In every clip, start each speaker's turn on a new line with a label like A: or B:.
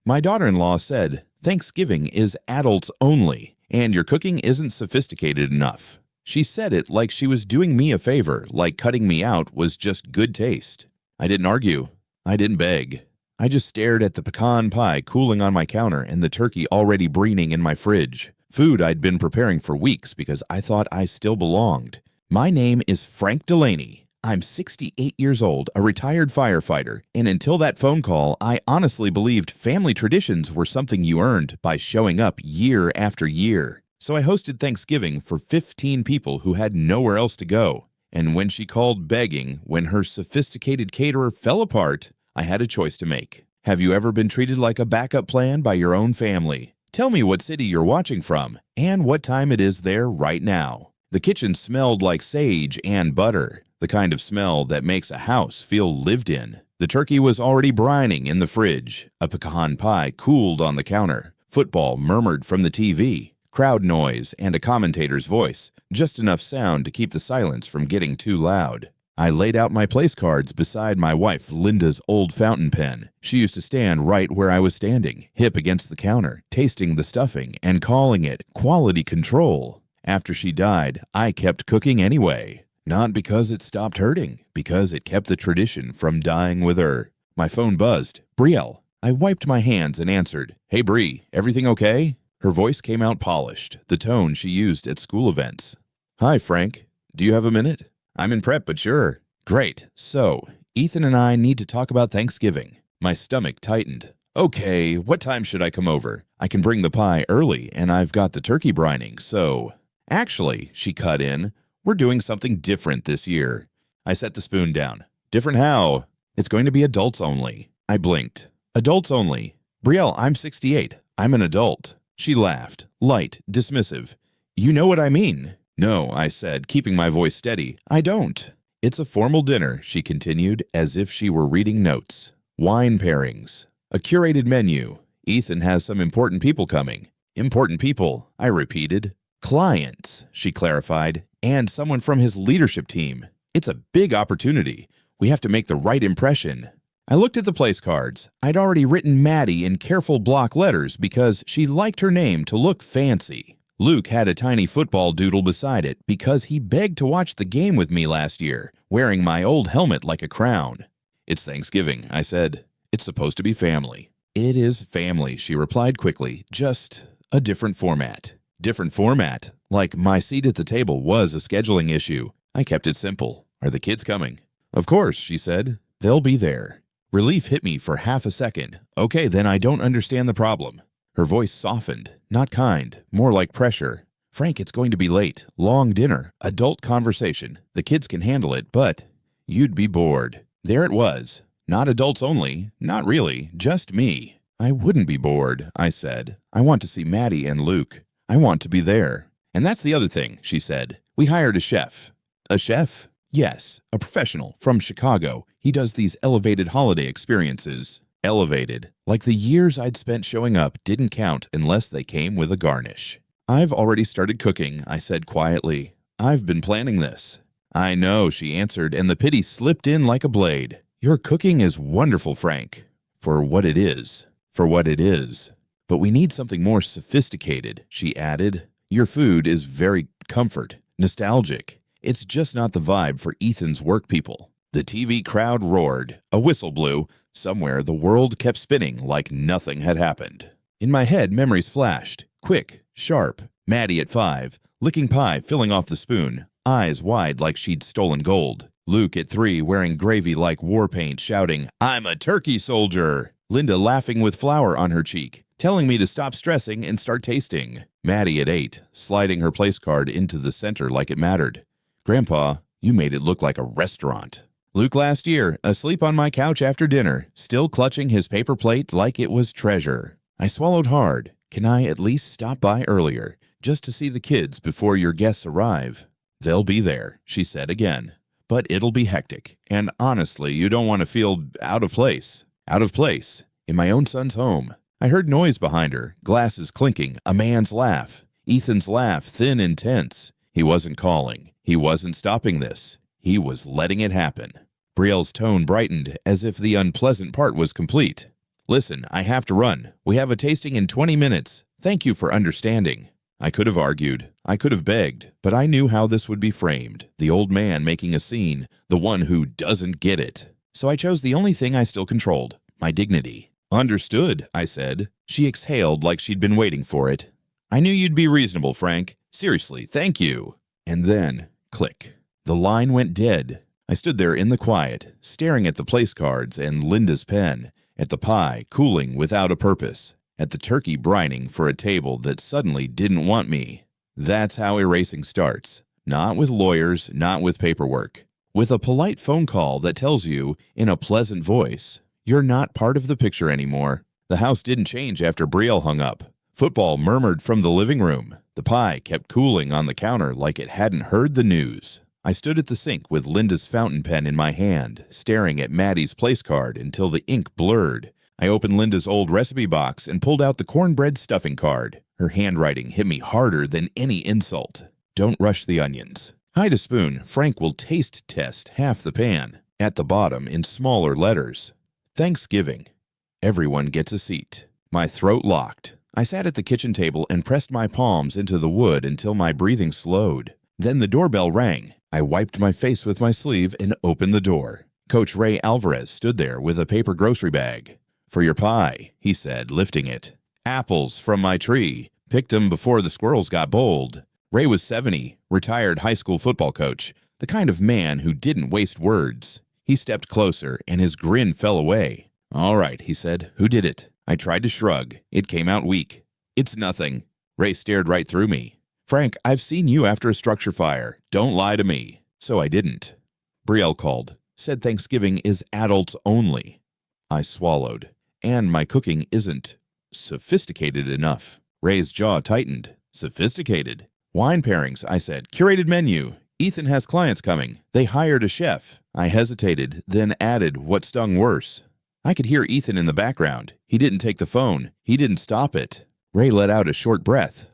A: My daughter-in-law said, Thanksgiving is adults only, and your cooking isn't sophisticated enough. She said it like she was doing me a favor, like cutting me out was just good taste. I didn't argue. I didn't beg. I just stared at the pecan pie cooling on my counter and the turkey already breening in my fridge. Food I'd been preparing for weeks because I thought I still belonged. My name is Frank Delaney. I'm 68 years old, a retired firefighter, and until that phone call, I honestly believed family traditions were something you earned by showing up year after year. So I hosted Thanksgiving for 15 people who had nowhere else to go. And when she called begging, when her sophisticated caterer fell apart, I had a choice to make. Have you ever been treated like a backup plan by your own family? Tell me what city you're watching from and what time it is there right now. The kitchen smelled like sage and butter, the kind of smell that makes a house feel lived in. The turkey was already brining in the fridge. A pecan pie cooled on the counter. Football murmured from the TV. Crowd noise and a commentator's voice, just enough sound to keep the silence from getting too loud. I laid out my place cards beside my wife Linda's old fountain pen. She used to stand right where I was standing, hip against the counter, tasting the stuffing and calling it quality control. After she died, I kept cooking anyway. Not because it stopped hurting, because it kept the tradition from dying with her. My phone buzzed. Brielle. I wiped my hands and answered, Hey Brie, everything okay? Her voice came out polished, the tone she used at school events. Hi, Frank. Do you have a minute? I'm in prep, but sure. Great. So, Ethan and I need to talk about Thanksgiving. My stomach tightened. Okay, what time should I come over? I can bring the pie early, and I've got the turkey brining, so... Actually, she cut in, we're doing something different this year. I set the spoon down. Different how? It's going to be adults only. I blinked. Adults only. Brielle, I'm 68. I'm an adult. She laughed, light, dismissive. You know what I mean. No, I said, keeping my voice steady. I don't. It's a formal dinner, she continued, as if she were reading notes. Wine pairings. A curated menu. Ethan has some important people coming. Important people, I repeated. Clients, she clarified, and someone from his leadership team. It's a big opportunity. We have to make the right impression. I looked at the place cards. I'd already written Maddie in careful block letters because she liked her name to look fancy. Luke had a tiny football doodle beside it because he begged to watch the game with me last year, wearing my old helmet like a crown. It's Thanksgiving, I said. It's supposed to be family. It is family, she replied quickly, just a different format. Different format, like my seat at the table was a scheduling issue. I kept it simple. Are the kids coming? Of course, she said. They'll be there. Relief hit me for half a second. Okay, then I don't understand the problem. Her voice softened, not kind, more like pressure. Frank, it's going to be late. Long dinner. Adult conversation. The kids can handle it, but you'd be bored. There it was. Not adults only. Not really. Just me. I wouldn't be bored, I said. I want to see Maddie and Luke. I want to be there. And that's the other thing, she said. We hired a chef. A chef? Yes, a professional from Chicago. He does these elevated holiday experiences. Elevated. Like the years I'd spent showing up didn't count unless they came with a garnish. I've already started cooking, I said quietly. I've been planning this. I know, she answered, and the pity slipped in like a blade. Your cooking is wonderful, Frank. For what it is. For what it is. But we need something more sophisticated, she added. Your food is very comfort, nostalgic. It's just not the vibe for Ethan's work people. The TV crowd roared. A whistle blew. Somewhere the world kept spinning like nothing had happened. In my head, memories flashed. Quick, sharp. Maddie at 5, licking pie, filling off the spoon, eyes wide like she'd stolen gold. Luke at 3, wearing gravy like war paint, shouting, I'm a turkey soldier. Linda laughing with flour on her cheek, telling me to stop stressing and start tasting. Maddie at 8, sliding her place card into the center like it mattered. Grandpa, you made it look like a restaurant. Luke last year, asleep on my couch after dinner, still clutching his paper plate like it was treasure. I swallowed hard. Can I at least stop by earlier, just to see the kids before your guests arrive? They'll be there, she said again. But it'll be hectic, and honestly, you don't want to feel out of place. Out of place, in my own son's home. I heard noise behind her, glasses clinking, a man's laugh. Ethan's laugh, thin and tense. He wasn't calling. He wasn't stopping this. He was letting it happen. Brielle's tone brightened as if the unpleasant part was complete. Listen, I have to run. We have a tasting in 20 minutes. Thank you for understanding. I could have argued. I could have begged. But I knew how this would be framed. The old man making a scene. The one who doesn't get it. So I chose the only thing I still controlled. My dignity. Understood, I said. She exhaled like she'd been waiting for it. I knew you'd be reasonable, Frank. Seriously, thank you. And then, click. The line went dead. I stood there in the quiet, staring at the place cards and Linda's pen, at the pie cooling without a purpose, at the turkey brining for a table that suddenly didn't want me. That's how erasing starts. Not with lawyers, not with paperwork. With a polite phone call that tells you, in a pleasant voice, you're not part of the picture anymore. The house didn't change after Brielle hung up. Football murmured from the living room. The pie kept cooling on the counter like it hadn't heard the news. I stood at the sink with Linda's fountain pen in my hand, staring at Maddie's place card until the ink blurred. I opened Linda's old recipe box and pulled out the cornbread stuffing card. Her handwriting hit me harder than any insult. Don't rush the onions. Hide a spoon. Frank will taste test half the pan. At the bottom, in smaller letters. Thanksgiving. Everyone gets a seat. My throat locked. I sat at the kitchen table and pressed my palms into the wood until my breathing slowed. Then the doorbell rang. I wiped my face with my sleeve and opened the door. Coach Ray Alvarez stood there with a paper grocery bag. For your pie, he said, lifting it. Apples from my tree. Picked 'em before the squirrels got bold. Ray was 70, retired high school football coach, the kind of man who didn't waste words. He stepped closer and his grin fell away. All right, he said. Who did it? I tried to shrug. It came out weak. It's nothing. Ray stared right through me. Frank, I've seen you after a structure fire. Don't lie to me. So I didn't. Brielle called. Said Thanksgiving is adults only. I swallowed. And my cooking isn't sophisticated enough. Ray's jaw tightened. Sophisticated. Wine pairings, I said. Curated menu. Ethan has clients coming. They hired a chef. I hesitated, then added what stung worse. I could hear Ethan in the background. He didn't take the phone. He didn't stop it. Ray let out a short breath.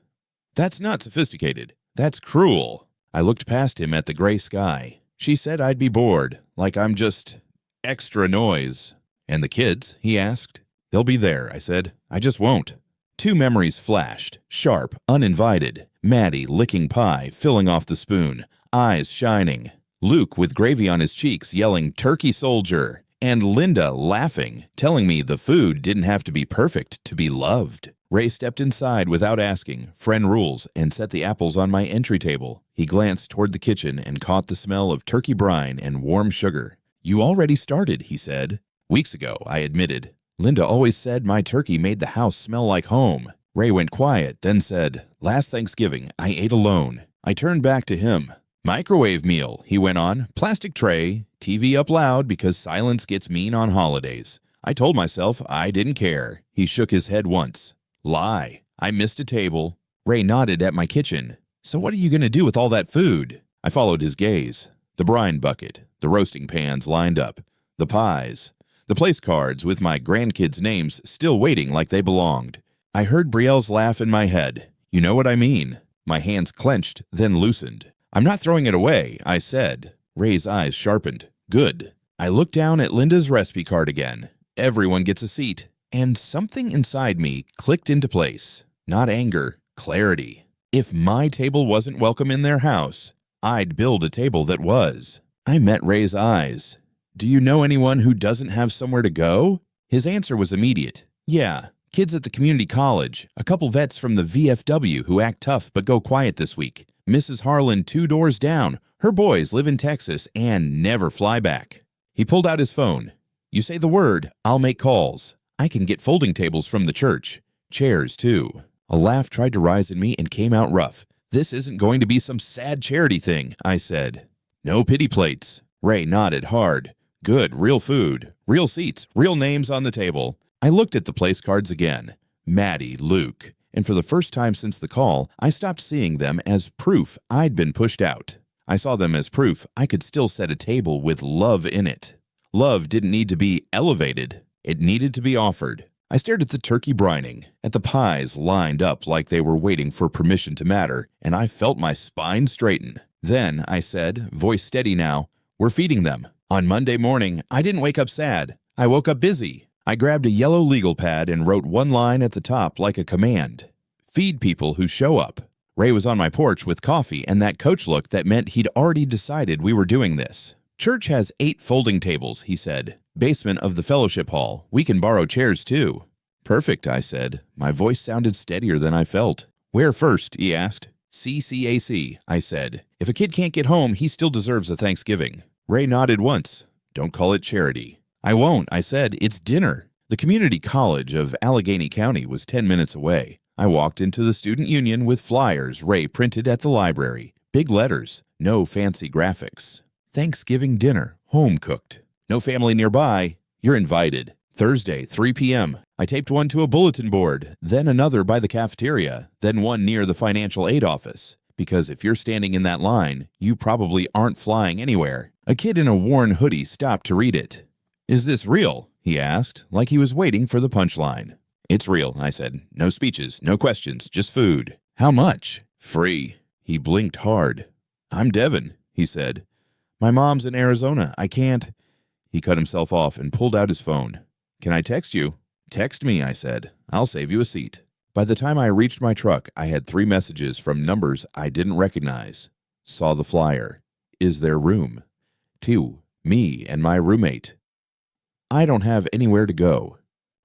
A: That's not sophisticated. That's cruel. I looked past him at the gray sky. She said I'd be bored, like I'm just extra noise. And the kids, he asked. They'll be there, I said. I just won't. Two memories flashed, sharp, uninvited. Maddie licking pie, filling off the spoon, eyes shining. Luke with gravy on his cheeks yelling, "Turkey soldier!" And Linda laughing, telling me the food didn't have to be perfect to be loved. Ray stepped inside without asking, friend rules, and set the apples on my entry table. He glanced toward the kitchen and caught the smell of turkey brine and warm sugar. You already started, he said. Weeks ago, I admitted. Linda always said my turkey made the house smell like home. Ray went quiet, then said, last Thanksgiving, I ate alone. I turned back to him. Microwave meal, he went on. Plastic tray, TV up loud because silence gets mean on holidays. I told myself I didn't care. He shook his head once. Lie. I missed a table. Ray nodded at my kitchen. So what are you going to do with all that food? I followed his gaze. The brine bucket, the roasting pans lined up, the pies, the place cards with my grandkids' names still waiting like they belonged. I heard Brielle's laugh in my head. You know what I mean. My hands clenched, then loosened. I'm not throwing it away, I said. Ray's eyes sharpened. Good. I looked down at Linda's recipe card again. Everyone gets a seat. And something inside me clicked into place. Not anger, clarity. If my table wasn't welcome in their house, I'd build a table that was. I met Ray's eyes. Do you know anyone who doesn't have somewhere to go? His answer was immediate. Yeah, kids at the community college, a couple vets from the VFW who act tough but go quiet this week. Mrs. Harlan 2 doors down. Her boys live in Texas and never fly back. He pulled out his phone. You say the word, I'll make calls. I can get folding tables from the church. Chairs, too. A laugh tried to rise in me and came out rough. This isn't going to be some sad charity thing, I said. No pity plates. Ray nodded hard. Good, real food. Real seats. Real names on the table. I looked at the place cards again. Maddie, Luke. And for the first time since the call, I stopped seeing them as proof I'd been pushed out. I saw them as proof I could still set a table with love in it. Love didn't need to be elevated. It needed to be offered. I stared at the turkey brining, at the pies lined up like they were waiting for permission to matter, and I felt my spine straighten. Then I said, voice steady now, we're feeding them. On Monday morning, I didn't wake up sad. I woke up busy. I grabbed a yellow legal pad and wrote one line at the top like a command. Feed people who show up. Ray was on my porch with coffee and that coach look that meant he'd already decided we were doing this. Church has 8 folding tables, he said. Basement of the fellowship hall. We can borrow chairs too. Perfect, I said. My voice sounded steadier than I felt. Where first? He asked. CCAC, I said. If a kid can't get home, he still deserves a Thanksgiving. Ray nodded once. Don't call it charity. I won't, I said. It's dinner. The community college of Allegheny County was 10 minutes away. I walked into the student union with flyers Ray printed at the library. Big letters, no fancy graphics. Thanksgiving dinner, home cooked. No family nearby. You're invited. Thursday, 3 p.m. I taped one to a bulletin board, then another by the cafeteria, then one near the financial aid office. Because if you're standing in that line, you probably aren't flying anywhere. A kid in a worn hoodie stopped to read it. Is this real? He asked, like he was waiting for the punchline. It's real, I said. No speeches, no questions, just food. How much? Free. He blinked hard. I'm Devin, he said. My mom's in Arizona. I can't. He cut himself off and pulled out his phone. Can I text you? Text me, I said. I'll save you a seat. By the time I reached my truck, I had 3 messages from numbers I didn't recognize. Saw the flyer. Is there room? 2. Me and my roommate. I don't have anywhere to go.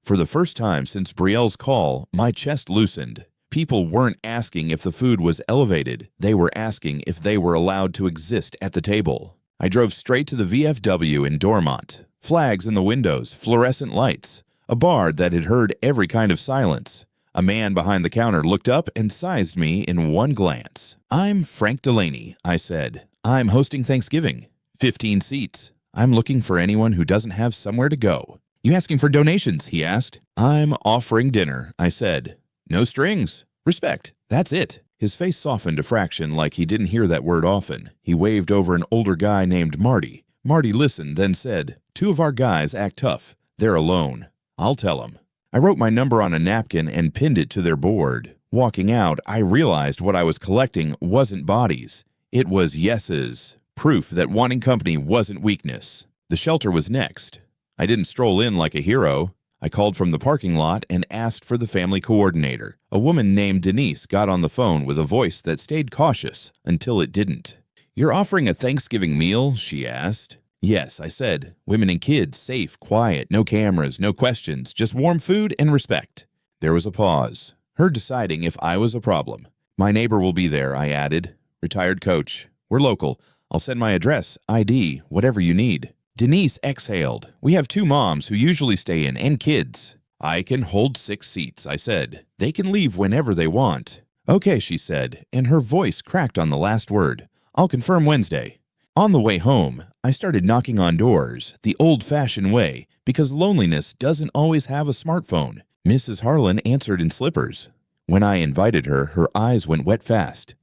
A: For the first time since Brielle's call, my chest loosened. People weren't asking if the food was elevated. They were asking if they were allowed to exist at the table. I drove straight to the VFW in Dormont. Flags in the windows, fluorescent lights. A bar that had heard every kind of silence. A man behind the counter looked up and sized me in one glance. I'm Frank Delaney, I said. I'm hosting Thanksgiving. 15 seats. I'm looking for anyone who doesn't have somewhere to go. You asking for donations? He asked. I'm offering dinner, I said. No strings. Respect. That's it. His face softened a fraction like he didn't hear that word often. He waved over an older guy named Marty. Marty listened, then said, 2 of our guys act tough. They're alone. I'll tell them. I wrote my number on a napkin and pinned it to their board. Walking out, I realized what I was collecting wasn't bodies. It was yeses. Proof that wanting company wasn't weakness. The shelter was next. I didn't stroll in like a hero. I called from the parking lot and asked for the family coordinator. A woman named Denise got on the phone with a voice that stayed cautious until it didn't. You're offering a Thanksgiving meal? She asked. Yes, I said. Women and kids, safe, quiet, no cameras, no questions, just warm food and respect. There was a pause. Her deciding if I was a problem. My neighbor will be there, I added. Retired coach. We're local. I'll send my address, ID, whatever you need. Denise exhaled. We have 2 moms who usually stay in and kids. I can hold 6 seats, I said. They can leave whenever they want. Okay, she said, and her voice cracked on the last word. I'll confirm Wednesday. On the way home, I started knocking on doors, the old-fashioned way, because loneliness doesn't always have a smartphone. Mrs. Harlan answered in slippers. When I invited her, her eyes went wet fast.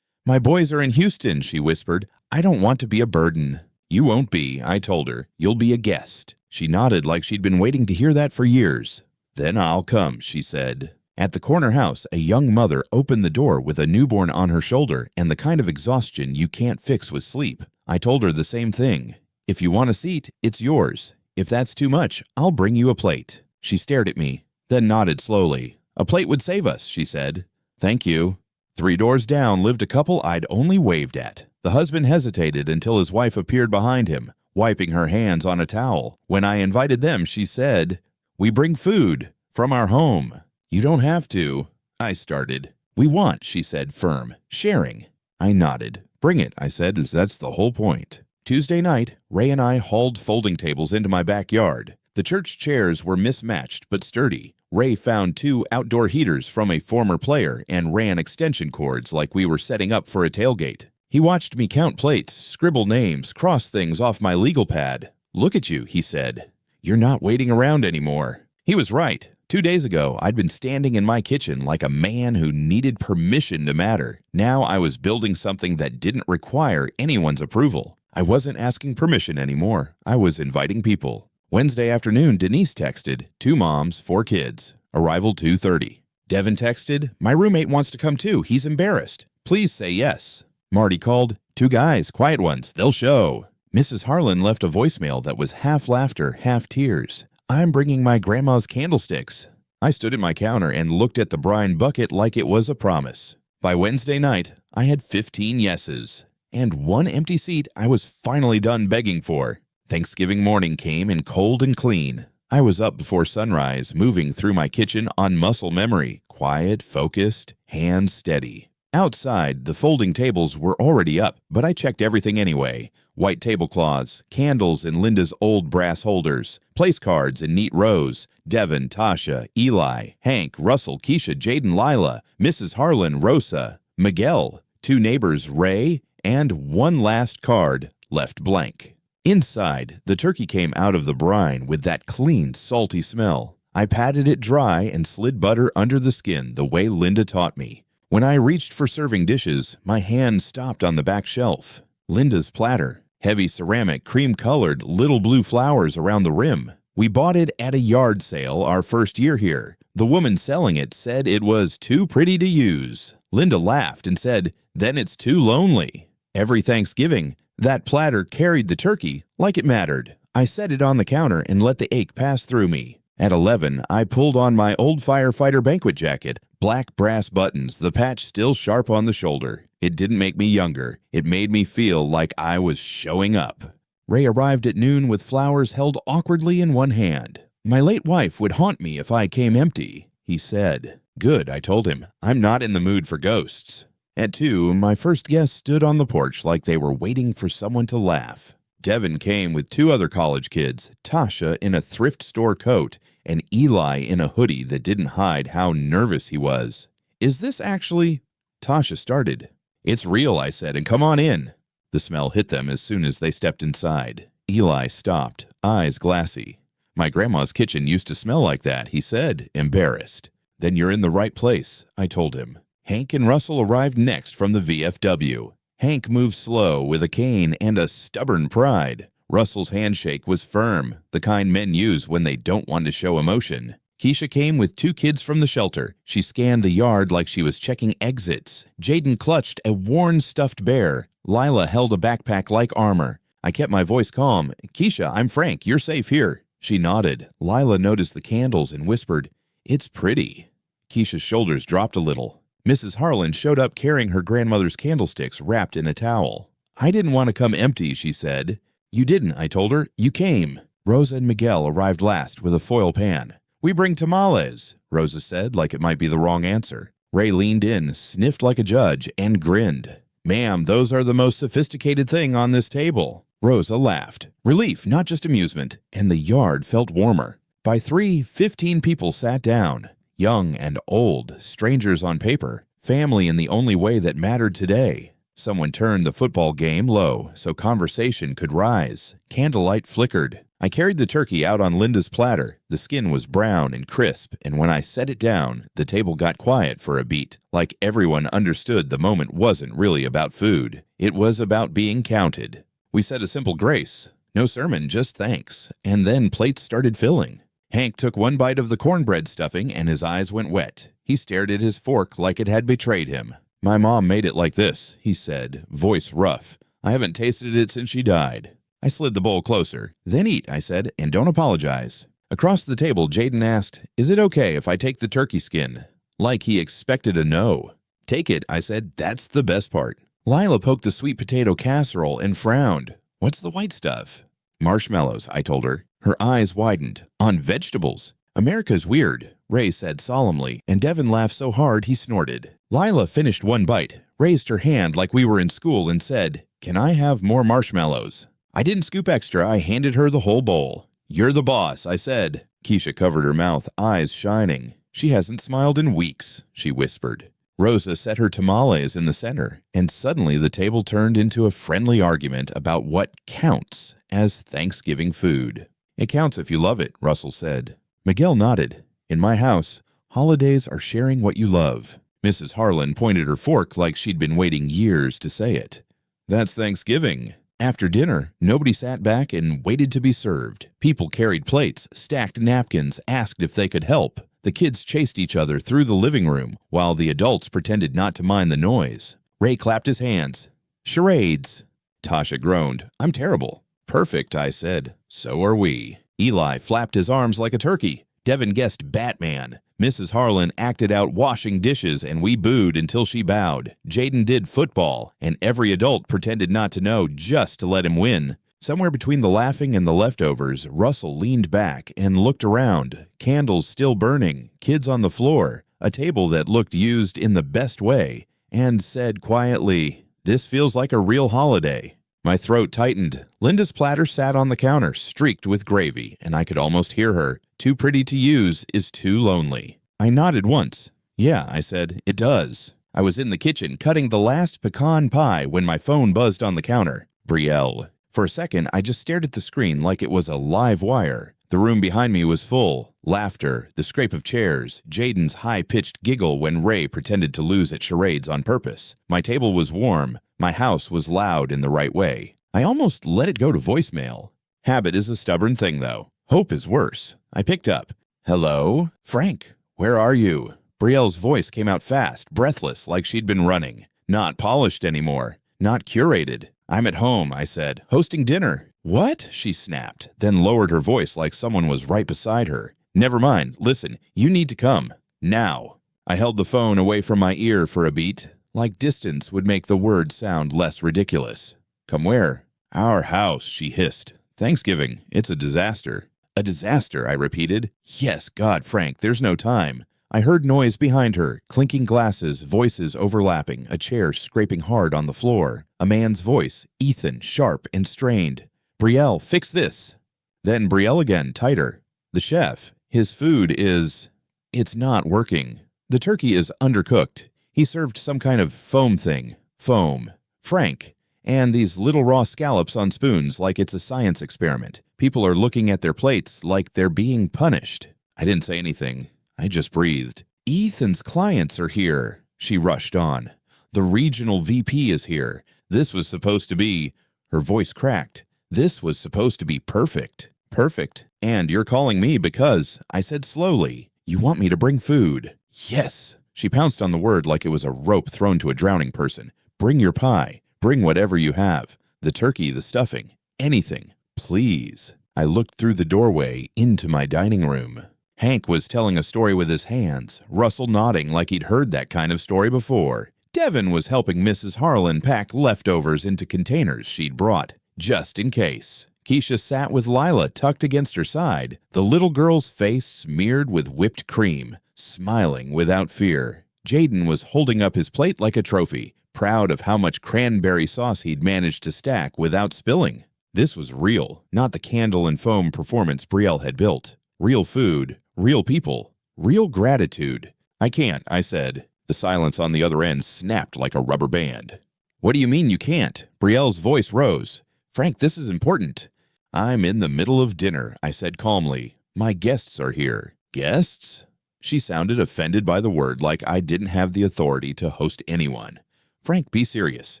A: My boys are in Houston, she whispered. I don't want to be a burden. You won't be, I told her. You'll be a guest. She nodded like she'd been waiting to hear that for years. Then I'll come, she said. At the corner house, a young mother opened the door with a newborn on her shoulder and the kind of exhaustion you can't fix with sleep. I told her the same thing. If you want a seat, it's yours. If that's too much, I'll bring you a plate. She stared at me, then nodded slowly. A plate would save us, she said. Thank you. 3 doors down lived a couple I'd only waved at. The husband hesitated until his wife appeared behind him, wiping her hands on a towel. When I invited them, she said, We bring food from our home. You don't have to. I started. We want, she said, firm. Sharing. I nodded. Bring it, I said, as that's the whole point. Tuesday night, Ray and I hauled folding tables into my backyard. The church chairs were mismatched but sturdy. Ray found 2 outdoor heaters from a former player and ran extension cords like we were setting up for a tailgate. He watched me count plates, scribble names, cross things off my legal pad. Look at you, he said. You're not waiting around anymore. He was right. 2 days ago, I'd been standing in my kitchen like a man who needed permission to matter. Now I was building something that didn't require anyone's approval. I wasn't asking permission anymore. I was inviting people. Wednesday afternoon, Denise texted, 2 moms, 4 kids. Arrival 2:30. Devin texted, my roommate wants to come too. He's embarrassed. Please say yes. Marty called, 2 guys, quiet ones. They'll show. Mrs. Harlan left a voicemail that was half laughter, half tears. I'm bringing my grandma's candlesticks. I stood at my counter and looked at the brine bucket like it was a promise. By Wednesday night, I had 15 yeses. And one empty seat I was finally done begging for. Thanksgiving morning came in cold and clean. I was up before sunrise, moving through my kitchen on muscle memory, quiet, focused, hands steady. Outside, the folding tables were already up, but I checked everything anyway. White tablecloths, candles in Linda's old brass holders, place cards in neat rows, Devin, Tasha, Eli, Hank, Russell, Keisha, Jaden, Lila, Mrs. Harlan, Rosa, Miguel, 2 neighbors, Ray, and one last card left blank. Inside, the turkey came out of the brine with that clean, salty smell. I patted it dry and slid butter under the skin the way Linda taught me. When I reached for serving dishes, my hand stopped on the back shelf. Linda's platter, heavy ceramic, cream-colored, little blue flowers around the rim. We bought it at a yard sale our first year here. The woman selling it said it was too pretty to use. Linda laughed and said, "Then it's too lonely." Every Thanksgiving, that platter carried the turkey like it mattered. I set it on the counter and let the ache pass through me. At 11, I pulled on my old firefighter banquet jacket, black brass buttons, the patch still sharp on the shoulder. It didn't make me younger. It made me feel like I was showing up. Ray arrived at noon with flowers held awkwardly in one hand. My late wife would haunt me if I came empty, he said. Good, I told him. I'm not in the mood for ghosts. At 2, my first guests stood on the porch like they were waiting for someone to laugh. Devin came with 2 other college kids, Tasha in a thrift store coat and Eli in a hoodie that didn't hide how nervous he was. Is this actually? Tasha started. It's real, I said, and come on in. The smell hit them as soon as they stepped inside. Eli stopped, eyes glassy. My grandma's kitchen used to smell like that, he said, embarrassed. Then you're in the right place, I told him. Hank and Russell arrived next from the VFW. Hank moved slow with a cane and a stubborn pride. Russell's handshake was firm, the kind men use when they don't want to show emotion. Keisha came with 2 kids from the shelter. She scanned the yard like she was checking exits. Jaden clutched a worn stuffed bear. Lila held a backpack like armor. I kept my voice calm. Keisha, I'm Frank. You're safe here. She nodded. Lila noticed the candles and whispered, It's pretty. Keisha's shoulders dropped a little. Mrs. Harlan showed up carrying her grandmother's candlesticks wrapped in a towel. I didn't want to come empty, she said. You didn't, I told her. You came. Rosa and Miguel arrived last with a foil pan. We bring tamales, Rosa said like it might be the wrong answer. Ray leaned in, sniffed like a judge, and grinned. Ma'am, those are the most sophisticated thing on this table. Rosa laughed. Relief, not just amusement, and the yard felt warmer. By 3, 15 people sat down. Young and old, strangers on paper, family in the only way that mattered today. Someone turned the football game low so conversation could rise. Candlelight flickered. I carried the turkey out on Linda's platter. The skin was brown and crisp, and when I set it down, the table got quiet for a beat, like everyone understood the moment wasn't really about food. It was about being counted. We said a simple grace. No sermon, just thanks. And then plates started filling. Hank took one bite of the cornbread stuffing and his eyes went wet. He stared at his fork like it had betrayed him. My mom made it like this, he said, voice rough. I haven't tasted it since she died. I slid the bowl closer. Then eat, I said, and don't apologize. Across the table, Jaden asked, Is it okay if I take the turkey skin? Like he expected a no. Take it, I said, that's the best part. Lila poked the sweet potato casserole and frowned. What's the white stuff? Marshmallows, I told her. Her eyes widened. On vegetables. America's weird, Ray said solemnly, and Devin laughed so hard he snorted. Lila finished one bite, raised her hand like we were in school and said, Can I have more marshmallows? I didn't scoop extra, I handed her the whole bowl. You're the boss, I said. Keisha covered her mouth, eyes shining. She hasn't smiled in weeks, she whispered. Rosa set her tamales in the center, and suddenly the table turned into a friendly argument about what counts as Thanksgiving food. It counts if you love it, Russell said. Miguel nodded. In my house, holidays are sharing what you love. Mrs. Harlan pointed her fork like she'd been waiting years to say it. That's Thanksgiving. After dinner, nobody sat back and waited to be served. People carried plates, stacked napkins, asked if they could help. The kids chased each other through the living room, while the adults pretended not to mind the noise. Ray clapped his hands. Charades. Tasha groaned. I'm terrible. Perfect, I said. So are we. Eli flapped his arms like a turkey. Devin guessed Batman. Mrs. Harlan acted out washing dishes, and we booed until she bowed. Jaden did football, and every adult pretended not to know just to let him win. Somewhere between the laughing and the leftovers, Russell leaned back and looked around. Candles still burning, kids on the floor, a table that looked used in the best way, and said quietly, "This feels like a real holiday." My throat tightened. Linda's platter sat on the counter, streaked with gravy, and I could almost hear her. "Too pretty to use is too lonely." I nodded once. "Yeah," I said, "it does." I was in the kitchen cutting the last pecan pie when my phone buzzed on the counter. Brielle. For a second, I just stared at the screen like it was a live wire. The room behind me was full. Laughter, the scrape of chairs, Jaden's high-pitched giggle when Ray pretended to lose at charades on purpose. My table was warm. My house was loud in the right way. I almost let it go to voicemail. Habit is a stubborn thing, though. Hope is worse. I picked up. "Hello? Frank, where are you?" Brielle's voice came out fast, breathless, like she'd been running. Not polished anymore. Not curated. "I'm at home," I said, "hosting dinner." "What?" she snapped, then lowered her voice like someone was right beside her. "Never mind. Listen, you need to come. Now." I held the phone away from my ear for a beat, like distance would make the word sound less ridiculous. "Come where?" "Our house," she hissed. "Thanksgiving. It's a disaster." "A disaster," I repeated. "Yes, God, Frank, there's no time." I heard noise behind her, clinking glasses, voices overlapping, a chair scraping hard on the floor. A man's voice, Ethan, sharp and strained. "Brielle, fix this." Then Brielle again, tighter. "The chef, his food is... it's not working. The turkey is undercooked. He served some kind of foam thing. Foam. Frank. And these little raw scallops on spoons like it's a science experiment. People are looking at their plates like they're being punished." I didn't say anything. I just breathed. "Ethan's clients are here," she rushed on. "The regional VP is here. This was supposed to be..." Her voice cracked. "This was supposed to be perfect." "Perfect. And you're calling me because," I said slowly, "you want me to bring food." "Yes." She pounced on the word like it was a rope thrown to a drowning person. "Bring your pie. Bring whatever you have. The turkey, the stuffing. Anything. Please." I looked through the doorway into my dining room. Hank was telling a story with his hands, Russell nodding like he'd heard that kind of story before. Devin was helping Mrs. Harlan pack leftovers into containers she'd brought, just in case. Keisha sat with Lila tucked against her side, the little girl's face smeared with whipped cream, smiling without fear. Jaden was holding up his plate like a trophy, proud of how much cranberry sauce he'd managed to stack without spilling. This was real, not the candle and foam performance Brielle had built. Real food, real people, real gratitude. "I can't," I said. The silence on the other end snapped like a rubber band. "What do you mean you can't?" Brielle's voice rose. "Frank, this is important." "I'm in the middle of dinner," I said calmly. "My guests are here." "Guests?" She sounded offended by the word, like I didn't have the authority to host anyone. "Frank, be serious.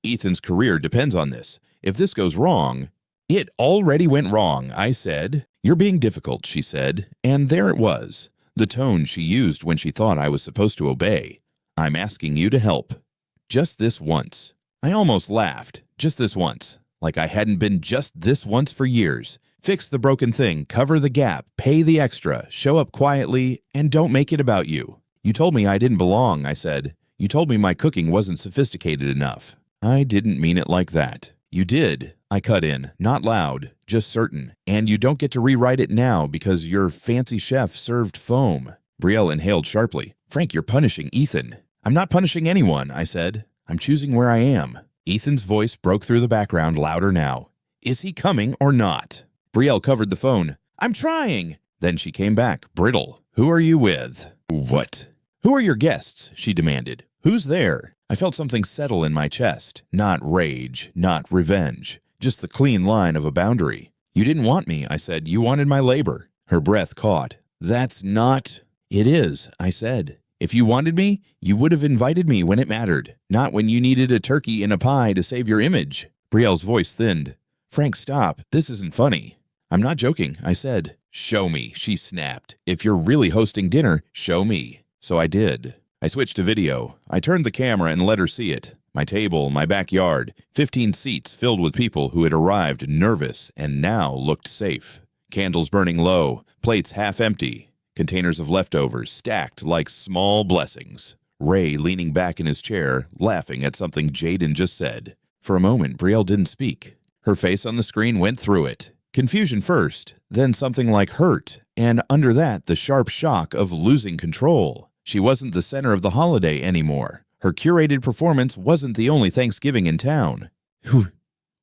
A: Ethan's career depends on this. If this goes wrong..." "It already went wrong," I said. "You're being difficult," she said, and there it was, the tone she used when she thought I was supposed to obey. "I'm asking you to help. Just this once." I almost laughed. Just this once. Like I hadn't been just this once for years. Fix the broken thing, cover the gap, pay the extra, show up quietly, and don't make it about you. "You told me I didn't belong," I said. "You told me my cooking wasn't sophisticated enough." "I didn't mean it like that." "You did," I cut in, not loud, just certain. "And you don't get to rewrite it now because your fancy chef served foam." Brielle inhaled sharply. "Frank, you're punishing Ethan." "I'm not punishing anyone," I said. "I'm choosing where I am." Ethan's voice broke through the background, louder now. "Is he coming or not?" Brielle covered the phone. "I'm trying." Then she came back, brittle. "Who are you with?" "What?" "Who are your guests?" she demanded. "Who's there?" I felt something settle in my chest. Not rage, not revenge. Just the clean line of a boundary. "You didn't want me," I said. "You wanted my labor." Her breath caught. "That's not..." "It is," I said. "If you wanted me, you would have invited me when it mattered, not when you needed a turkey and a pie to save your image." Brielle's voice thinned. "Frank, stop. This isn't funny." "I'm not joking," I said. "Show me," she snapped. "If you're really hosting dinner, show me." So I did. I switched to video. I turned the camera and let her see it. My table, my backyard, 15 seats filled with people who had arrived nervous and now looked safe. Candles burning low, plates half empty, containers of leftovers stacked like small blessings. Ray leaning back in his chair, laughing at something Jaden just said. For a moment, Brielle didn't speak. Her face on the screen went through it. Confusion first, then something like hurt, and under that, the sharp shock of losing control. She wasn't the center of the holiday anymore. Her curated performance wasn't the only Thanksgiving in town. "Who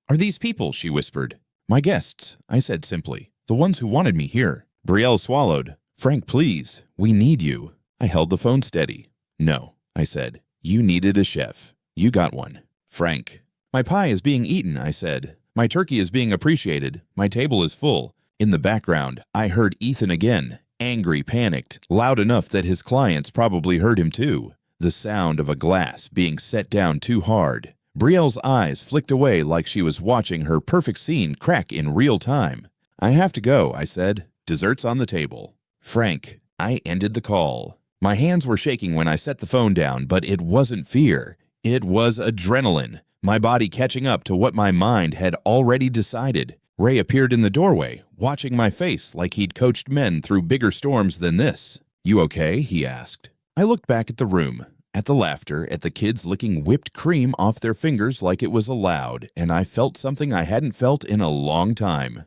A: are these people?" she whispered. "My guests," I said simply. "The ones who wanted me here." Brielle swallowed. "Frank, please. We need you." I held the phone steady. "No," I said. "You needed a chef. You got one. Frank." "My pie is being eaten," I said. "My turkey is being appreciated. My table is full." In the background, I heard Ethan again, angry, panicked, loud enough that his clients probably heard him too. The sound of a glass being set down too hard. Brielle's eyes flicked away like she was watching her perfect scene crack in real time. "I have to go," I said. "Dessert's on the table." "Frank." I ended the call. My hands were shaking when I set the phone down, but it wasn't fear. It was adrenaline, my body catching up to what my mind had already decided. Ray appeared in the doorway, watching my face like he'd coached men through bigger storms than this. "You okay?" he asked. I looked back at the room, at the laughter, at the kids licking whipped cream off their fingers like it was allowed, and I felt something I hadn't felt in a long time.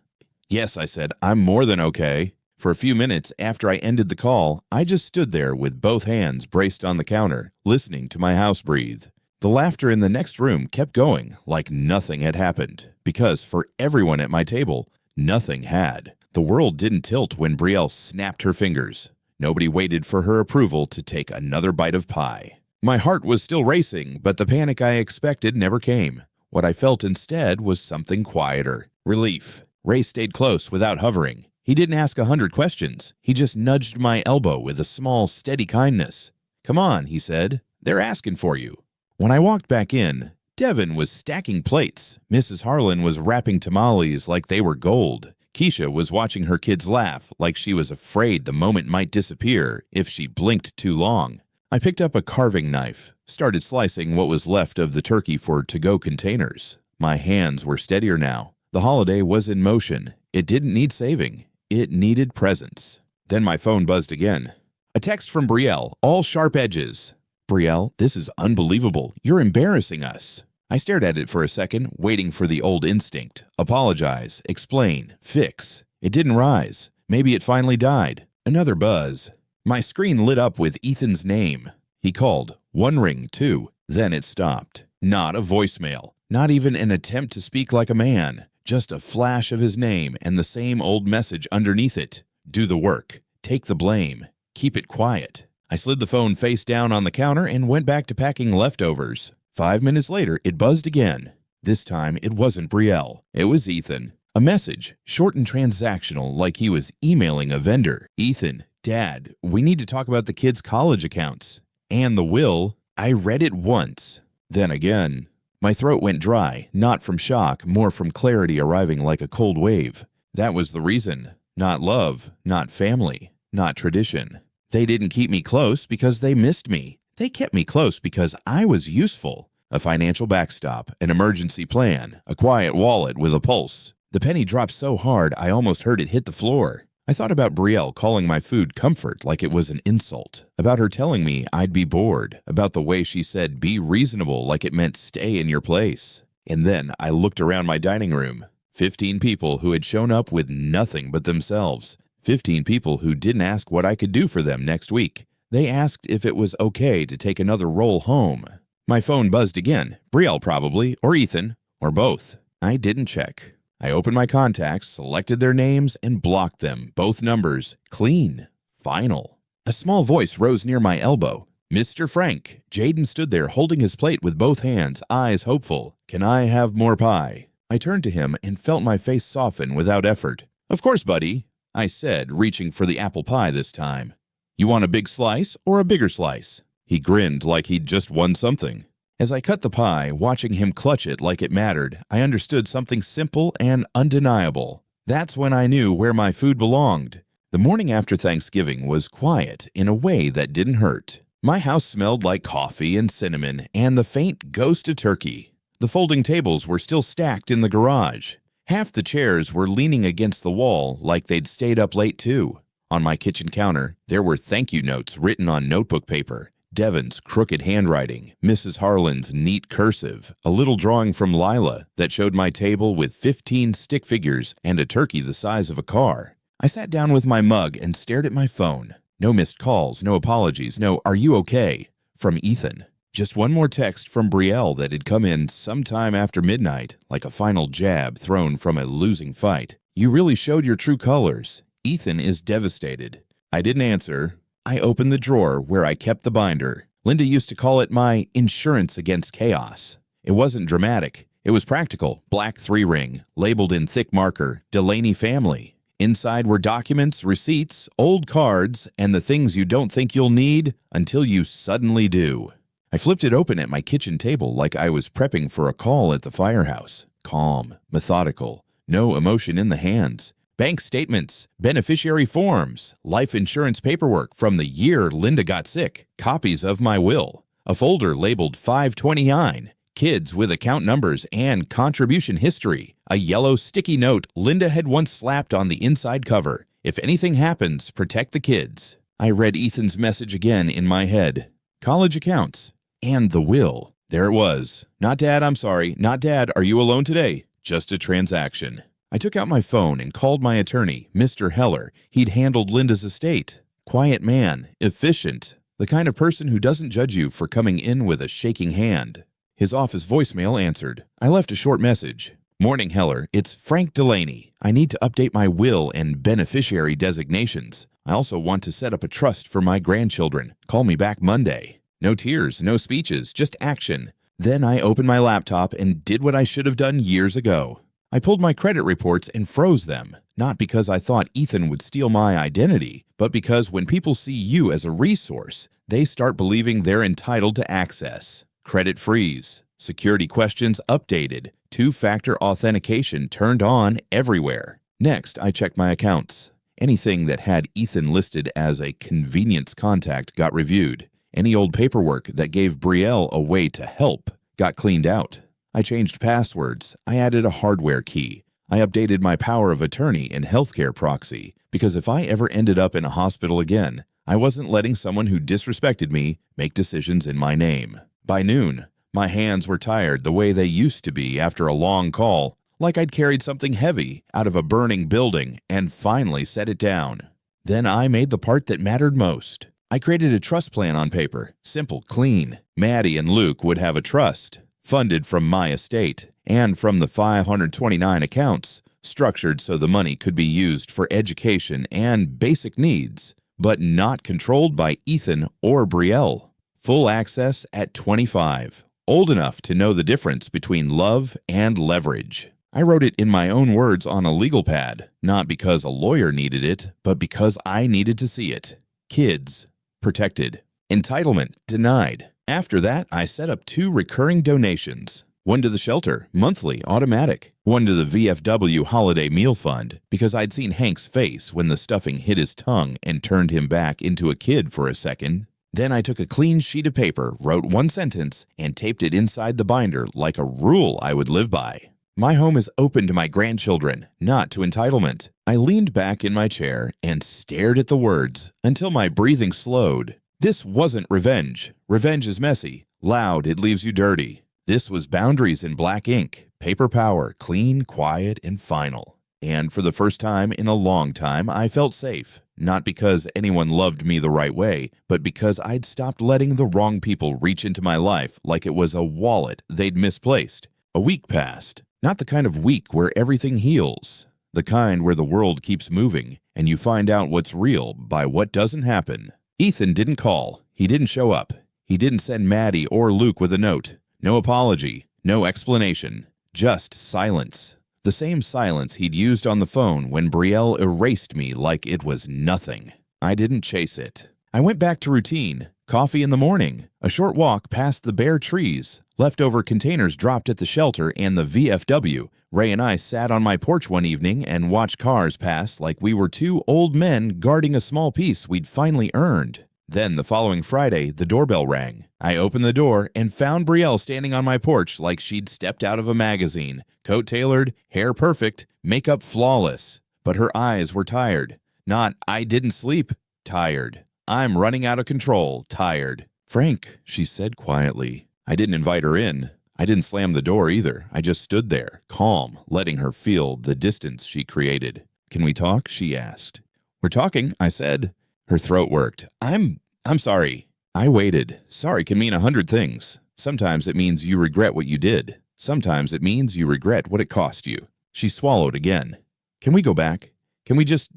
A: "Yes," I said, "I'm more than okay." For a few minutes after I ended the call, I just stood there with both hands braced on the counter, listening to my house breathe. The laughter in the next room kept going like nothing had happened, because for everyone at my table, nothing had. The world didn't tilt when Brielle snapped her fingers. Nobody waited for her approval to take another bite of pie. My heart was still racing, but the panic I expected never came. What I felt instead was something quieter. Relief. Ray stayed close without hovering. He didn't ask 100 questions. He just nudged my elbow with a small, steady kindness. "Come on," he said. "They're asking for you." When I walked back in, Devin was stacking plates. Mrs. Harlan was wrapping tamales like they were gold. Keisha was watching her kids laugh like she was afraid the moment might disappear if she blinked too long. I picked up a carving knife, started slicing what was left of the turkey for to-go containers. My hands were steadier now. The holiday was in motion. It didn't need saving. It needed presence. Then my phone buzzed again. A text from Brielle, all sharp edges. "Brielle, this is unbelievable. You're embarrassing us." I stared at it for a second, waiting for the old instinct. Apologize, explain, fix. It didn't rise. Maybe it finally died. Another buzz. My screen lit up with Ethan's name. He called. One ring, too. Then it stopped. Not a voicemail. Not even an attempt to speak like a man. Just a flash of his name and the same old message underneath it. Do the work. Take the blame. Keep it quiet. I slid the phone face down on the counter and went back to packing leftovers. 5 minutes later, it buzzed again. This time, it wasn't Brielle. It was Ethan. A message, short and transactional, like he was emailing a vendor. "Ethan, Dad, we need to talk about the kids' college accounts." And the will. I read it once. Then again. My throat went dry, not from shock, more from clarity arriving like a cold wave. That was the reason. Not love, not family, not tradition. They didn't keep me close because they missed me. They kept me close because I was useful. A financial backstop, an emergency plan, a quiet wallet with a pulse. The penny dropped so hard I almost heard it hit the floor. I thought about Brielle calling my food comfort like it was an insult, about her telling me I'd be bored, about the way she said be reasonable like it meant stay in your place. And then I looked around my dining room. 15 people who had shown up with nothing but themselves. 15 people who didn't ask what I could do for them next week. They asked if it was okay to take another roll home. My phone buzzed again. Brielle probably, or Ethan, or both. I didn't check. I opened my contacts, selected their names, and blocked them, both numbers. Clean. Final. A small voice rose near my elbow. "Mr. Frank." Jaden stood there holding his plate with both hands, eyes hopeful. "Can I have more pie?" I turned to him and felt my face soften without effort. "Of course, buddy," I said, reaching for the apple pie this time. "You want a big slice or a bigger slice?" He grinned like he'd just won something. As I cut the pie, watching him clutch it like it mattered, I understood something simple and undeniable. That's when I knew where my food belonged. The morning after Thanksgiving was quiet in a way that didn't hurt. My house smelled like coffee and cinnamon and the faint ghost of turkey. The folding tables were still stacked in the garage. Half the chairs were leaning against the wall like they'd stayed up late too. On my kitchen counter, there were thank you notes written on notebook paper. Devon's crooked handwriting, Mrs. Harlan's neat cursive, a little drawing from Lila that showed my table with 15 stick figures and a turkey the size of a car. I sat down with my mug and stared at my phone. No missed calls, no apologies, no "are you okay?" from Ethan. Just one more text from Brielle that had come in sometime after midnight, like a final jab thrown from a losing fight. "You really showed your true colors. Ethan is devastated." I didn't answer. I opened the drawer where I kept the binder. Linda used to call it my insurance against chaos. It wasn't dramatic. It was practical. Black 3-ring, labeled in thick marker, Delaney family. Inside were documents, receipts, old cards, and the things you don't think you'll need until you suddenly do. I flipped it open at my kitchen table like I was prepping for a call at the firehouse. Calm, methodical, no emotion in the hands. Bank statements, beneficiary forms, life insurance paperwork from the year Linda got sick, copies of my will, a folder labeled 529, kids with account numbers and contribution history, a yellow sticky note Linda had once slapped on the inside cover. "If anything happens, protect the kids." I read Ethan's message again in my head. College accounts. And the will. There it was. "Not Dad, I'm sorry. Not Dad, are you alone today? Just a transaction." I took out my phone and called my attorney, Mr. Heller. He'd handled Linda's estate. Quiet man, efficient, the kind of person who doesn't judge you for coming in with a shaking hand. His office voicemail answered. I left a short message. "Morning, Heller. It's Frank Delaney. I need to update my will and beneficiary designations. I also want to set up a trust for my grandchildren. Call me back Monday." No tears, no speeches, just action. Then I opened my laptop and did what I should have done years ago. I pulled my credit reports and froze them, not because I thought Ethan would steal my identity, but because when people see you as a resource, they start believing they're entitled to access. Credit freeze, security questions updated, two-factor authentication turned on everywhere. Next, I checked my accounts. Anything that had Ethan listed as a convenience contact got reviewed. Any old paperwork that gave Brielle a way to help got cleaned out. I changed passwords. I added a hardware key. I updated my power of attorney and healthcare proxy, because if I ever ended up in a hospital again, I wasn't letting someone who disrespected me make decisions in my name. By noon, my hands were tired the way they used to be after a long call, like I'd carried something heavy out of a burning building and finally set it down. Then I made the part that mattered most. I created a trust plan on paper, simple, clean. Maddie and Luke would have a trust, funded from my estate and from the 529 accounts, structured so the money could be used for education and basic needs, but not controlled by Ethan or Brielle. Full access at 25, old enough to know the difference between love and leverage. I wrote it in my own words on a legal pad, not because a lawyer needed it, but because I needed to see it. Kids, protected. Entitlement, denied. After that, I set up 2 recurring donations. One to the shelter, monthly, automatic. One to the VFW Holiday Meal Fund, because I'd seen Hank's face when the stuffing hit his tongue and turned him back into a kid for a second. Then I took a clean sheet of paper, wrote one sentence, and taped it inside the binder like a rule I would live by. My home is open to my grandchildren, not to entitlement. I leaned back in my chair and stared at the words until my breathing slowed. This wasn't revenge. Revenge is messy. Loud, it leaves you dirty. This was boundaries in black ink, paper power, clean, quiet, and final. And for the first time in a long time, I felt safe. Not because anyone loved me the right way, but because I'd stopped letting the wrong people reach into my life like it was a wallet they'd misplaced. A week passed. Not the kind of week where everything heals. The kind where the world keeps moving, and you find out what's real by what doesn't happen. Ethan didn't call. He didn't show up. He didn't send Maddie or Luke with a note. No apology. No explanation. Just silence. The same silence he'd used on the phone when Brielle erased me like it was nothing. I didn't chase it. I went back to routine. Coffee in the morning, a short walk past the bare trees, leftover containers dropped at the shelter and the VFW. Ray and I sat on my porch one evening and watched cars pass like we were 2 old men guarding a small piece we'd finally earned. Then the following Friday, the doorbell rang. I opened the door and found Brielle standing on my porch like she'd stepped out of a magazine. Coat tailored, hair perfect, makeup flawless. But her eyes were tired. Not, I didn't sleep, tired. I'm running out of control, tired. Frank, she said quietly. I didn't invite her in. I didn't slam the door either. I just stood there, calm, letting her feel the distance she created. Can we talk? She asked. We're talking, I said. Her throat worked. I'm sorry. I waited. Sorry can mean 100 things. Sometimes it means you regret what you did. Sometimes it means you regret what it cost you. She swallowed again. Can we go back? Can we just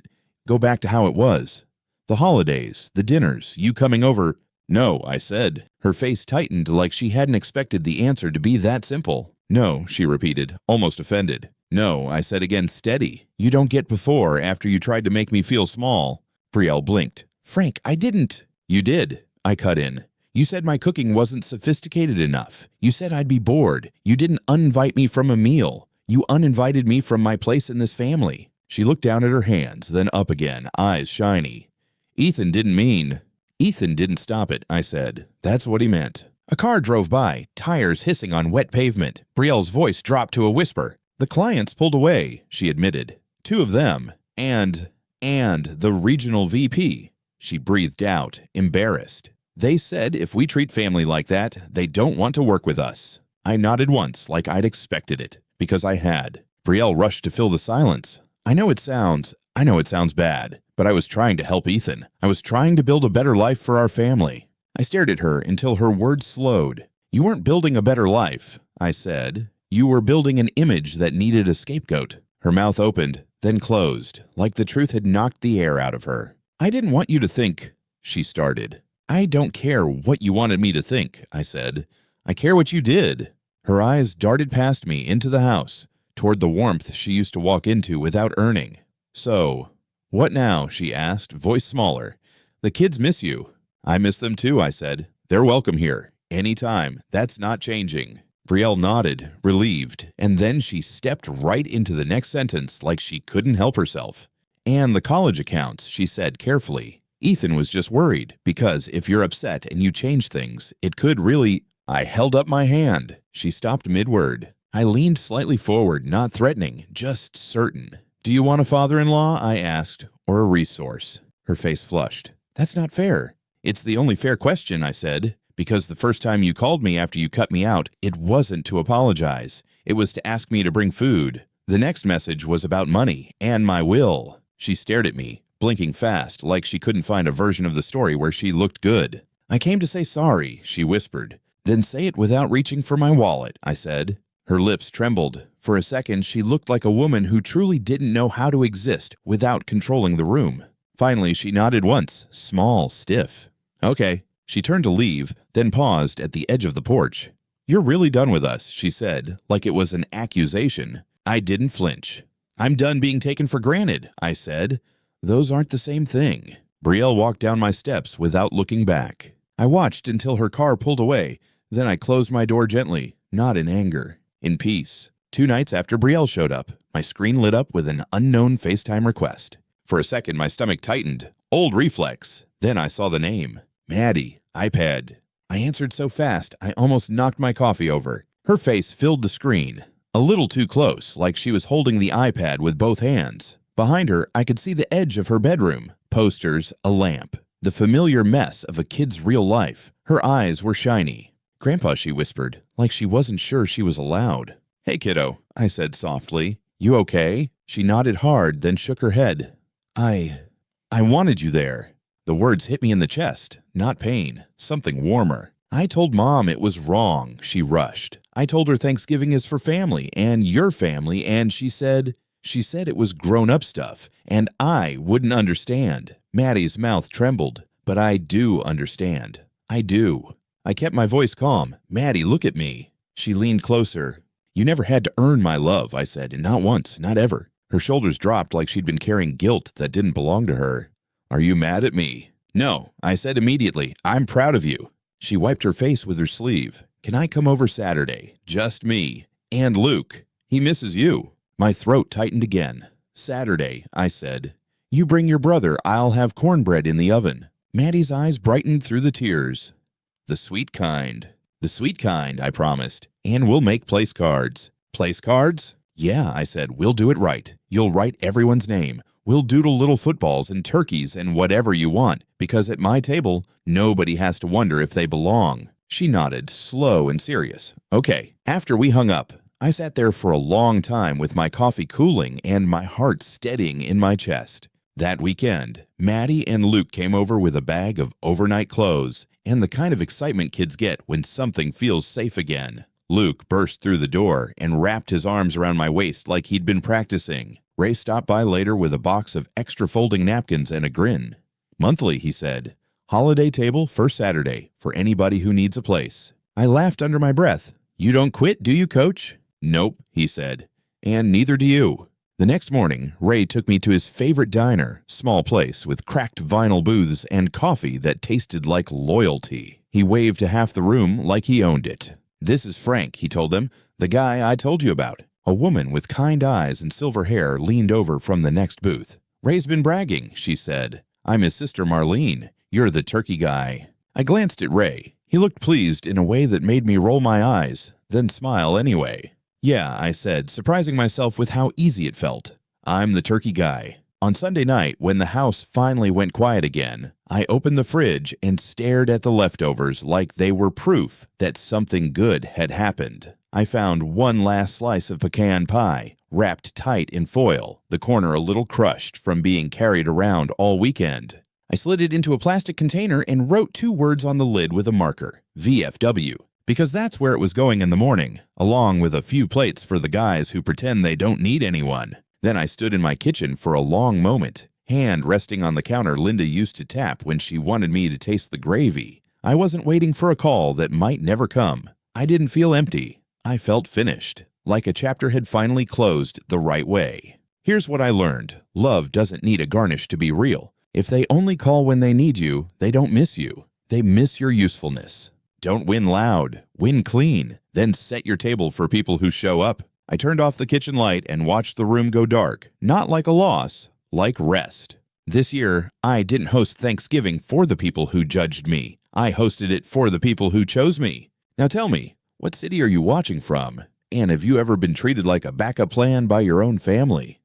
A: go back to how it was? The holidays, the dinners, you coming over. No, I said. Her face tightened like she hadn't expected the answer to be that simple. No, she repeated, almost offended. No, I said again, steady. You don't get before after you tried to make me feel small. Brielle blinked. Frank, I didn't. You did. I cut in. You said my cooking wasn't sophisticated enough. You said I'd be bored. You didn't uninvite me from a meal. You uninvited me from my place in this family. She looked down at her hands, then up again, eyes shiny. Ethan didn't stop it, I said. That's what he meant. A car drove by, tires hissing on wet pavement. Brielle's voice dropped to a whisper. The clients pulled away, she admitted. 2 of them, and the regional VP. She breathed out, embarrassed. They said if we treat family like that, they don't want to work with us. I nodded once, like I'd expected it, because I had. Brielle rushed to fill the silence. I know it sounds bad, but I was trying to help Ethan. I was trying to build a better life for our family. I stared at her until her words slowed. You weren't building a better life, I said. You were building an image that needed a scapegoat. Her mouth opened, then closed, like the truth had knocked the air out of her. I didn't want you to think, she started. I don't care what you wanted me to think, I said. I care what you did. Her eyes darted past me into the house, toward the warmth she used to walk into without earning. So, what now? She asked, voice smaller. The kids miss you. I miss them too, I said. They're welcome here. Anytime. That's not changing. Brielle nodded, relieved, and then she stepped right into the next sentence like she couldn't help herself. And the college accounts, she said carefully. Ethan was just worried, because if you're upset and you change things, it could really... I held up my hand. She stopped mid-word. I leaned slightly forward, not threatening, just certain. Do you want a father-in-law? I asked, or a resource. Her face flushed. That's not fair. It's the only fair question, I said, because the first time you called me after you cut me out, it wasn't to apologize. It was to ask me to bring food. The next message was about money and my will. She stared at me, blinking fast, like she couldn't find a version of the story where she looked good. I came to say sorry, she whispered. Then say it without reaching for my wallet, I said. Her lips trembled. For a second, she looked like a woman who truly didn't know how to exist without controlling the room. Finally, she nodded once, small, stiff. Okay. She turned to leave, then paused at the edge of the porch. You're really done with us, she said, like it was an accusation. I didn't flinch. I'm done being taken for granted, I said. Those aren't the same thing. Brielle walked down my steps without looking back. I watched until her car pulled away. Then I closed my door gently, not in anger, in peace. 2 nights after Brielle showed up, my screen lit up with an unknown FaceTime request. For a second, my stomach tightened. Old reflex. Then I saw the name. Maddie, iPad. I answered so fast, I almost knocked my coffee over. Her face filled the screen. A little too close, like she was holding the iPad with both hands. Behind her, I could see the edge of her bedroom. Posters, a lamp. The familiar mess of a kid's real life. Her eyes were shiny. Grandpa, she whispered, like she wasn't sure she was allowed. Hey, kiddo, I said softly. You okay? She nodded hard, then shook her head. I wanted you there. The words hit me in the chest, not pain, something warmer. I told Mom it was wrong, she rushed. I told her Thanksgiving is for family and your family, and she said it was grown-up stuff, and I wouldn't understand. Maddie's mouth trembled, but I do understand. I do. I kept my voice calm. Maddie, look at me. She leaned closer. You never had to earn my love, I said, not once, not ever. Her shoulders dropped like she'd been carrying guilt that didn't belong to her. Are you mad at me? No, I said immediately. I'm proud of you. She wiped her face with her sleeve. Can I come over Saturday? Just me. And Luke. He misses you. My throat tightened again. Saturday, I said. You bring your brother. I'll have cornbread in the oven. Maddie's eyes brightened through the tears. The sweet kind. The sweet kind, I promised. And we'll make place cards. Place cards? Yeah, I said, we'll do it right. You'll write everyone's name. We'll doodle little footballs and turkeys and whatever you want, because at my table, nobody has to wonder if they belong. She nodded, slow and serious. Okay. After we hung up, I sat there for a long time with my coffee cooling and my heart steadying in my chest. That weekend, Maddie and Luke came over with a bag of overnight clothes and the kind of excitement kids get when something feels safe again. Luke burst through the door and wrapped his arms around my waist like he'd been practicing. Ray stopped by later with a box of extra folding napkins and a grin. Monthly, he said. Holiday table first Saturday for anybody who needs a place. I laughed under my breath. You don't quit, do you, Coach? Nope, he said. And neither do you. The next morning, Ray took me to his favorite diner, small place with cracked vinyl booths and coffee that tasted like loyalty. He waved to half the room like he owned it. This is Frank, he told them, the guy I told you about. A woman with kind eyes and silver hair leaned over from the next booth. Ray's been bragging, she said. I'm his sister Marlene. You're the turkey guy. I glanced at Ray. He looked pleased in a way that made me roll my eyes, then smile anyway. Yeah, I said, surprising myself with how easy it felt. I'm the turkey guy. On Sunday night, when the house finally went quiet again, I opened the fridge and stared at the leftovers like they were proof that something good had happened. I found one last slice of pecan pie, wrapped tight in foil, the corner a little crushed from being carried around all weekend. I slid it into a plastic container and wrote 2 words on the lid with a marker, VFW, because that's where it was going in the morning, along with a few plates for the guys who pretend they don't need anyone. Then I stood in my kitchen for a long moment, hand resting on the counter Linda used to tap when she wanted me to taste the gravy. I wasn't waiting for a call that might never come. I didn't feel empty. I felt finished, like a chapter had finally closed the right way. Here's what I learned. Love doesn't need a garnish to be real. If they only call when they need you, they don't miss you. They miss your usefulness. Don't win loud. Win clean. Then set your table for people who show up. I turned off the kitchen light and watched the room go dark, not like a loss, like rest. This year, I didn't host Thanksgiving for the people who judged me. I hosted it for the people who chose me. Now tell me, what city are you watching from? And have you ever been treated like a backup plan by your own family?